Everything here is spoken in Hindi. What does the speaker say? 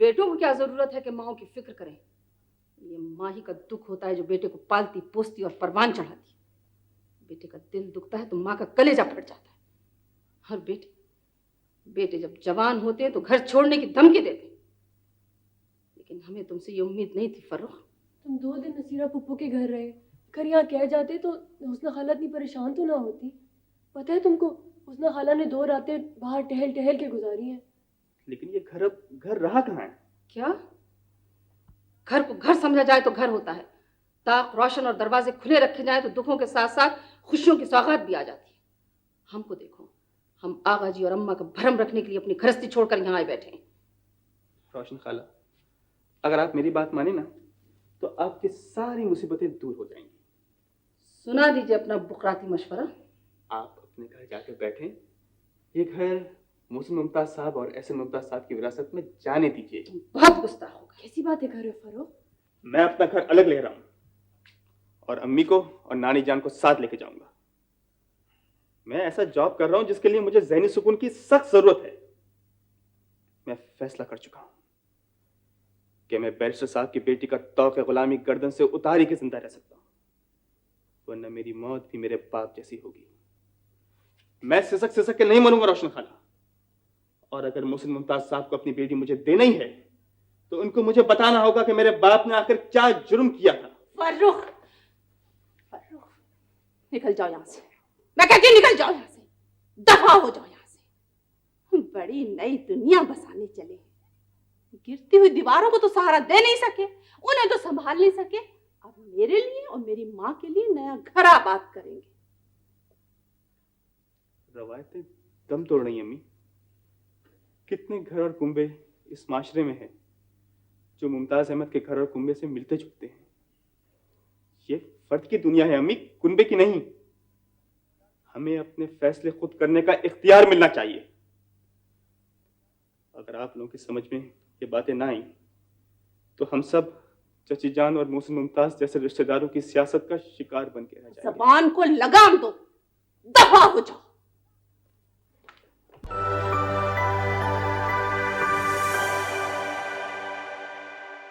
बेटों को क्या जरूरत है कि माओ की फिक्र करें। ये माँ ही का दुख होता है जो बेटे को पालती पोसती और परवान चढ़ाती। बेटे का दिल दुखता है तो माँ का कलेजा फट जाता है। और बेटे जब जवान होते हैं तो घर छोड़ने की धमकी देते। लेकिन हमें तुमसे ये उम्मीद नहीं थी फर्रुख। तुम 2 दिन नसीरा पुप्पू के घर रहे, घर यहाँ कह जाते तो हुस्ना खाला इतनी परेशान तो ना होती। पता है तुमको, हुस्ना खाला ने 2 रातें बाहर टहल टहल के गुजारी हैं। लेकिन ये घर अब घर रहा कहाँ है? क्या घर को घर समझा जाए तो घर होता है। ताक रोशन और दरवाजे खुले रखे जाए तो दुखों के साथ साथ खुशियों की सौगात भी आ जाती है। हमको देखो, हम आगा जी और अम्मा का भरम रखने के लिए अपनी गृहस्थी छोड़कर यहाँ आए बैठे हैं। रोशन खाला, अगर आप मेरी बात माने ना तो आपकी सारी मुसीबतें दूर हो जाएंगी। सुना दीजिए अपना बुकराती मशवरा। आप अपने घर जाकर बैठें। ये घर मोहसिन मुमताज साहब और एहसन मुमताज साहब की विरासत में जाने दीजिए। बहुत गुस्ताख होगा। कैसी बातें कर रहे हो फरो? मैं अपना घर अलग ले रहा हूँ और अम्मी को और नानी जान को साथ लेके जाऊंगा। मैं ऐसा जॉब कर रहा हूं जिसके लिए मुझे ज़हनी सुकून की सख्त जरूरत है। मैं फैसला कर चुका हूं कि मैं बैरिस्टर साहब की बेटी का तौक़ गुलामी गर्दन से उतार ही के जिंदा रह सकता हूं, वरना मेरी मौत भी मेरे बाप जैसी होगी। मैं सिसक सिसक के नहीं मरूंगा रोशन खाला। और अगर मोहसिन मुमताज साहब को अपनी बेटी मुझे देना ही है तो उनको मुझे बताना होगा कि मेरे बाप ने आखिर क्या जुर्म किया था। फर्रुख, निकल जाओ यहां से। मैं कहती हूं निकल जाओ यहां से, दफा हो जाओ यहां से। बड़ी नई दुनिया बसाने चले हैं। गिरती हुई दीवारों को तो सहारा दे नहीं सके, उन्हें तो संभाल नहीं सके। अब मेरे लिए और मेरी माँ के लिए नया घर आबाद करेंगे। रवायतें दम तोड़ रही हैं अम्मी। कितने घर और कुंबे इस माशरे में हैं जो मुमताज अहमद के घर और कुंबे से मिलते जुलते हैं। ये फर्द की दुनिया है अम्मी, कुंबे की नहीं। हमें अपने फैसले खुद करने का इख्तियार मिलना चाहिए। अगर आप लोगों की समझ में ये बातें ना आई तो हम सब चची जान और मोहसिन मुमताज जैसे रिश्तेदारों की सियासत का शिकार बन के रह जाएंगे। ज़बान को लगाम दो, दफा हो जाओ।